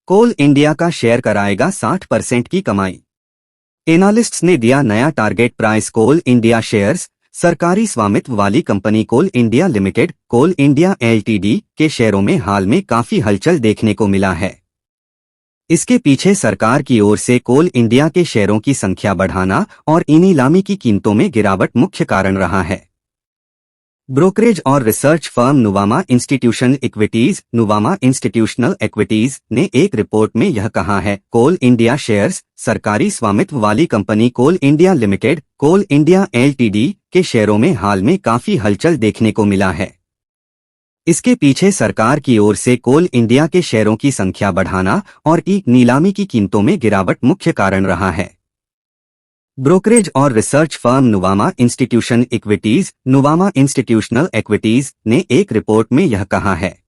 कोल India का share कराएगा 60% की कमाई। एनालिस्ट्स ने दिया नया टारगेट प्राइस। कोल इंडिया शेयर्स। सरकारी स्वामित्व वाली कंपनी कोल इंडिया लिमिटेड कोल इंडिया एलटीडी के शेयरों में हाल में काफी हलचल देखने को मिला है। इसके पीछे सरकार की ओर से कोल इंडिया के शेयरों की संख्या बढ़ाना और नीलामी की कीमतों में गिरावट मुख्य कारण रहा है। ब्रोकरेज और research firm Nuvama institutional equities ने एक रिपोर्ट में यह कहा है, कोल इंडिया शेयर्स। सरकारी स्वामित्व वाली कंपनी कोल इंडिया लिमिटेड कोल इंडिया एलटीडी के शेयरों में हाल में काफी हलचल देखने को मिला है। इसके पीछे सरकार की ओर से कोल इंडिया के शेयरों की संख्या बढ़ाना और नीलामी की कीमतों में गिरावट मुख्य कारण रहा है। ब्रोकरेज और research firm Nuvama institutional equities ने एक रिपोर्ट में यह कहा है।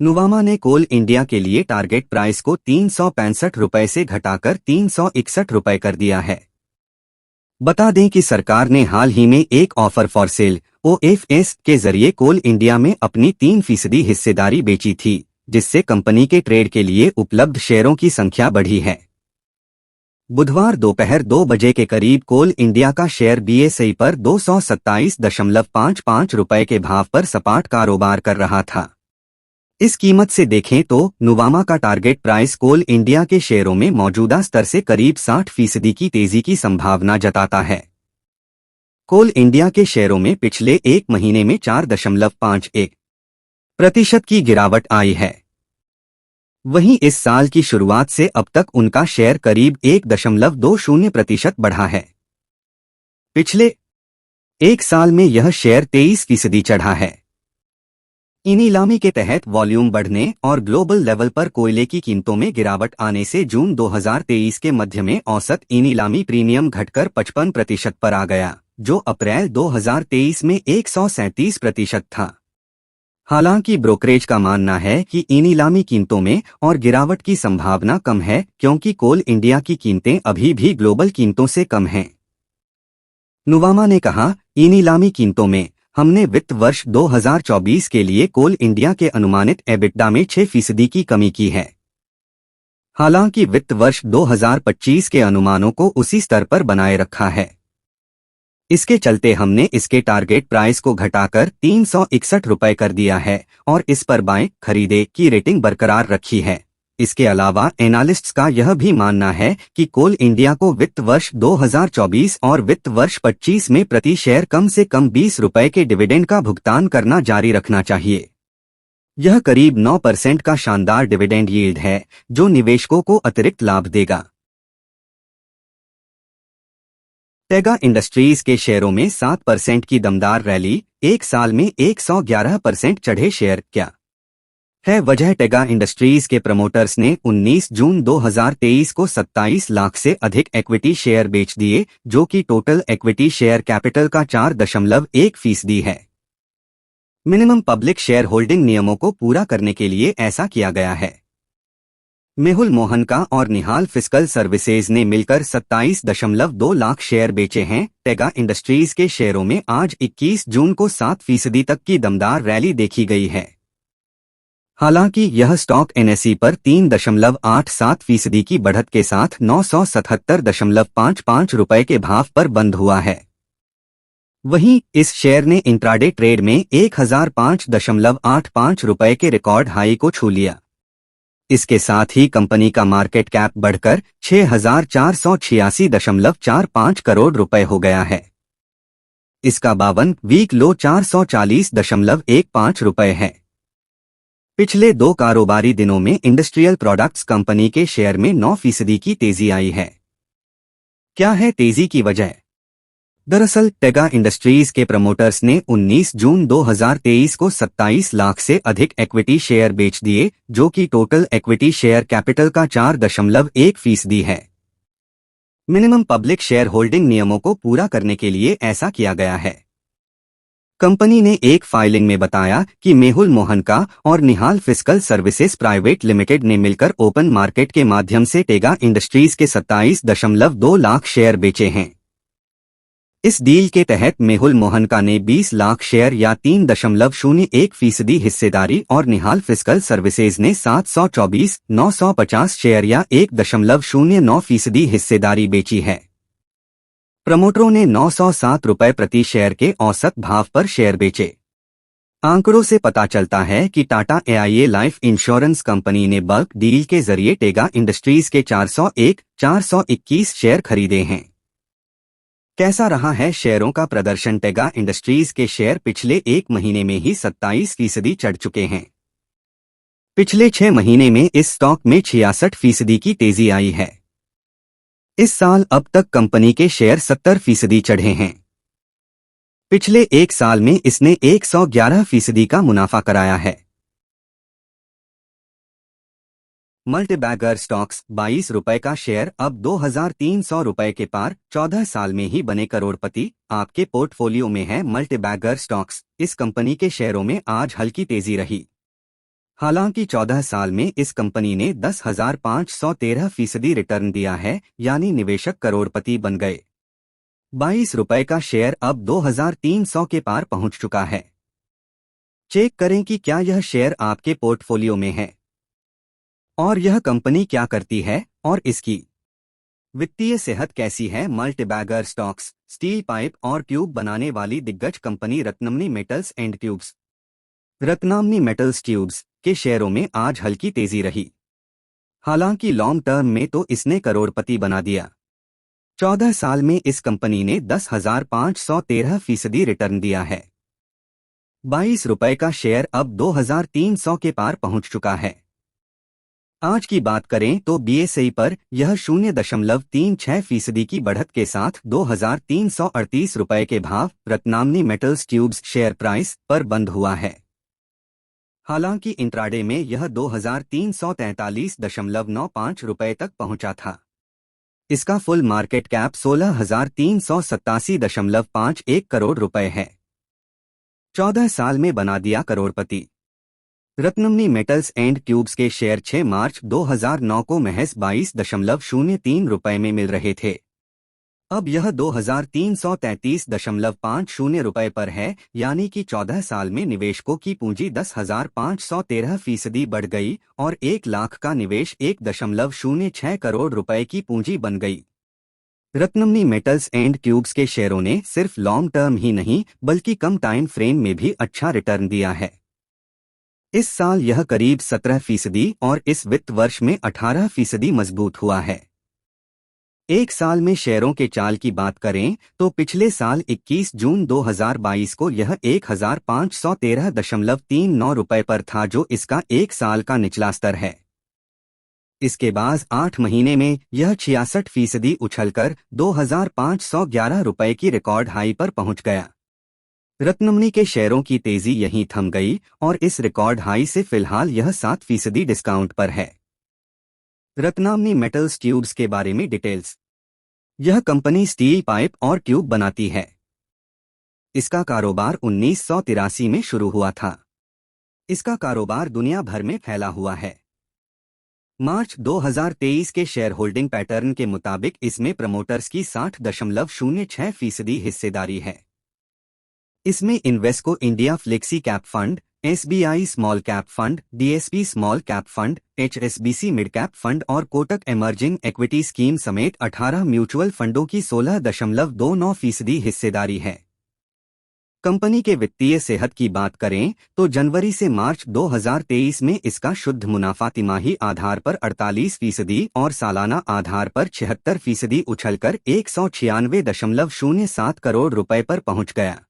नुवामा ने कोल इंडिया के लिए टारगेट प्राइस को 365 रुपए से घटाकर 361 रुपए कर दिया है। बता दें कि सरकार ने हाल ही में एक ऑफर फॉर सेल OFS के जरिए कोल इंडिया में अपनी 3% हिस्सेदारी बेची थी, जिससे कंपनी के ट्रेड के लिए उपलब्ध शेयरों की संख्या बढ़ी है। बुधवार दोपहर 2 बजे के करीब कोल इंडिया का शेयर BSE पर 227.55 रुपए के भाव पर सपाट कारोबार कर रहा था। इस कीमत से देखें तो नुवामा का टारगेट प्राइस कोल इंडिया के शेयरों में मौजूदा स्तर से करीब 60% की तेजी की संभावना जताता है। कोल इंडिया के शेयरों में पिछले एक महीने में 4.51% की गिरावट आई है। वहीं इस साल की शुरुआत से अब तक उनका शेयर करीब 1.20% बढ़ा है। पिछले एक साल में यह शेयर 23% चढ़ा है। नीलामी के तहत वॉल्यूम बढ़ने और ग्लोबल लेवल पर कोयले की कीमतों में गिरावट आने से जून 2023 के मध्य में औसत नीलामी प्रीमियम घटकर 55% पर आ गया, जो अप्रैल 2023 में 137% था। हालांकि ब्रोकरेज का मानना है कि नीलामी कीमतों में और गिरावट की संभावना कम है, क्योंकि कोल इंडिया की कीमतें अभी भी ग्लोबल कीमतों से कम हैं। नुवामा ने कहा, नीलामी कीमतों में हमने वित्त वर्ष 2024 के लिए कोल इंडिया के अनुमानित एबिटडा में 6% की कमी की है। हालांकि वित्त वर्ष 2025 के अनुमानों को उसी स्तर पर बनाए रखा है। इसके चलते हमने इसके टारगेट प्राइस को घटाकर 361 रुपए कर दिया है और इस पर बाएं खरीदे की रेटिंग बरकरार रखी है। इसके अलावा एनालिस्ट्स का यह भी मानना है कि कोल इंडिया को वित्त वर्ष 2024 और वित्त वर्ष 25 में प्रति शेयर कम से कम 20 रुपए के डिविडेंड का भुगतान करना जारी रखना चाहिए। यह करीब 9% का शानदार डिविडेंड यील्ड है, जो निवेशकों को अतिरिक्त लाभ देगा। टेगा इंडस्ट्रीज के शेयरों में 7% की दमदार रैली। एक साल में 111% चढ़े शेयर। क्या है वजह? टेगा इंडस्ट्रीज के प्रमोटर्स ने 19 जून 2023 को 27 लाख से अधिक इक्विटी शेयर बेच दिए, जो कि टोटल इक्विटी शेयर कैपिटल का 4.1% है। मिनिमम पब्लिक शेयर होल्डिंग नियमों को पूरा करने के लिए ऐसा किया गया है। मेहुल मोहनका और निहाल फिस्कल सर्विसेज ने मिलकर 27.2 लाख शेयर बेचे हैं। टेगा इंडस्ट्रीज के शेयरों में आज 21 जून को 7% तक की दमदार रैली देखी गई है। हालांकि यह स्टॉक NSE पर 3.87% की बढ़त के साथ 977.55 रुपए के भाव पर बंद हुआ है। वहीं इस शेयर ने इंट्राडे ट्रेड में 1005.85 रुपए के रिकॉर्ड हाई को छू लिया। इसके साथ ही कंपनी का मार्केट कैप बढ़कर 6486.45 करोड़ रुपए हो गया है। इसका 52 वीक लो 440.15 रुपए है। पिछले 2 कारोबारी दिनों में इंडस्ट्रियल प्रोडक्ट्स कंपनी के शेयर में 9% की तेजी आई है। क्या है तेजी की वजह? दरअसल टेगा इंडस्ट्रीज के प्रमोटर्स ने 19 जून 2023 को 27 लाख से अधिक इक्विटी शेयर बेच दिए, जो कि टोटल इक्विटी शेयर कैपिटल का 4.1% है। मिनिमम पब्लिक शेयर होल्डिंग नियमों को पूरा करने के लिए ऐसा किया गया है। कंपनी ने एक फाइलिंग में बताया कि मेहुल मोहनका और निहाल फिस्कल सर्विसेज प्राइवेट लिमिटेड ने मिलकर ओपन मार्केट के माध्यम से टेगा इंडस्ट्रीज के 27.2 लाख शेयर बेचे हैं। इस डील के तहत मेहुल मोहनका ने 20 लाख शेयर या 3.01% हिस्सेदारी और निहाल फिजिकल सर्विसेज ने 724,950 शेयर या 1.09% हिस्सेदारी बेची है। प्रमोटरों ने 907 रुपये प्रति शेयर के औसत भाव पर शेयर बेचे। आंकड़ों से पता चलता है कि Tata AIA life insurance company ने बल्क डील के जरिए टेगा इंडस्ट्रीज के 421 शेयर खरीदे हैं। कैसा रहा है शेयरों का प्रदर्शन? टेगा इंडस्ट्रीज के शेयर पिछले एक महीने में ही 27% चढ़ चुके हैं। पिछले 6 महीने में इस स्टॉक में 66% की तेजी आई है। इस साल अब तक कंपनी के शेयर 70% चढ़े हैं। पिछले एक साल में इसने 111% का मुनाफा कराया है। मल्टीबैगर स्टॉक्स 22 रुपए का शेयर अब 2,300 रुपए के पार, 14 साल में ही बने करोड़पति। आपके पोर्टफोलियो में है मल्टीबैगर स्टॉक्स। इस कंपनी के शेयरों में आज हल्की तेजी रही। हालांकि 14 साल में इस कंपनी ने 10,513% रिटर्न दिया है, यानी निवेशक करोड़पति बन गए। 22 रुपए का शेयर अब 2,300 के पार पहुंच चुका है। चेक करें कि क्या यह शेयर आपके पोर्टफोलियो में है और यह कंपनी क्या करती है और इसकी वित्तीय सेहत कैसी है। मल्टीबैगर स्टॉक्स स्टील पाइप और ट्यूब बनाने वाली दिग्गज company Ratnamani metals and tubes Ratnamani metals tubes के शेयरों में आज हल्की तेजी रही। हालांकि लॉन्ग टर्म में तो इसने करोड़पति बना दिया। 14 साल में इस कंपनी ने 10,513% रिटर्न दिया है। 22 रुपए का शेयर अब 2,300 के पार पहुंच चुका है। आज की बात करें तो बीएसई पर यह 0.36% की बढ़त के साथ 2,338 रुपए के भाव रत्नामनी मेटल्स ट्यूब्स शेयर प्राइस पर बंद हुआ है। हालांकि इंट्राडे में यह 2,343.95 रुपए तक पहुंचा था। इसका फुल मार्केट कैप 16,387.51 करोड़ रुपए है। 14 साल में बना दिया करोड़पति। रत्नमनी मेटल्स एंड ट्यूब्स के शेयर 6 मार्च 2009 को महज 22.03 रुपए में मिल रहे थे। अब यह 2,333.50 रुपए पर है, यानी कि 14 साल में निवेशकों की पूंजी 10,513% बढ़ गई और 1 लाख का निवेश 1.06 करोड़ रुपए की पूंजी बन गई। रत्नमनी मेटल्स एंड ट्यूब्स के शेयरों ने सिर्फ लॉन्ग टर्म ही नहीं बल्कि कम टाइम फ्रेम में भी अच्छा रिटर्न दिया है। इस साल यह करीब 17% और इस वित्त वर्ष में 18% मजबूत हुआ है। एक साल में शेयरों के चाल की बात करें तो पिछले साल 21 जून 2022 को यह 1,513.39 रुपए पर था, जो इसका एक साल का निचला स्तर है। इसके बाद 8 महीने में यह 66% उछलकर 2,511 रुपए की रिकॉर्ड हाई पर पहुंच गया। रत्नमनी के शेयरों की तेजी यहीं थम गई और इस रिकॉर्ड हाई से फिलहाल यह 7% डिस्काउंट पर है। रत्नामनी मेटल्स ट्यूब्स के बारे में डिटेल्स। यह कंपनी स्टील पाइप और ट्यूब बनाती है। इसका कारोबार 1983 में शुरू हुआ था। इसका कारोबार दुनिया भर में फैला हुआ है। मार्च 2023 के शेयर होल्डिंग पैटर्न के मुताबिक इसमें प्रमोटर्स की 60.06% हिस्सेदारी है। इसमें Invesco India flexi cap fund, SBI small cap fund, DSP small cap fund, HSBC mid cap fund और कोटक इमर्जिंग इक्विटी स्कीम समेत 18 म्यूचुअल फंडों की 16.29% हिस्सेदारी है। कंपनी के वित्तीय सेहत की बात करें तो जनवरी से मार्च 2023 में इसका शुद्ध मुनाफा तिमाही आधार पर 48% और सालाना आधार पर 76% उछलकर 196.07 करोड़ रुपए पर पहुंच गया।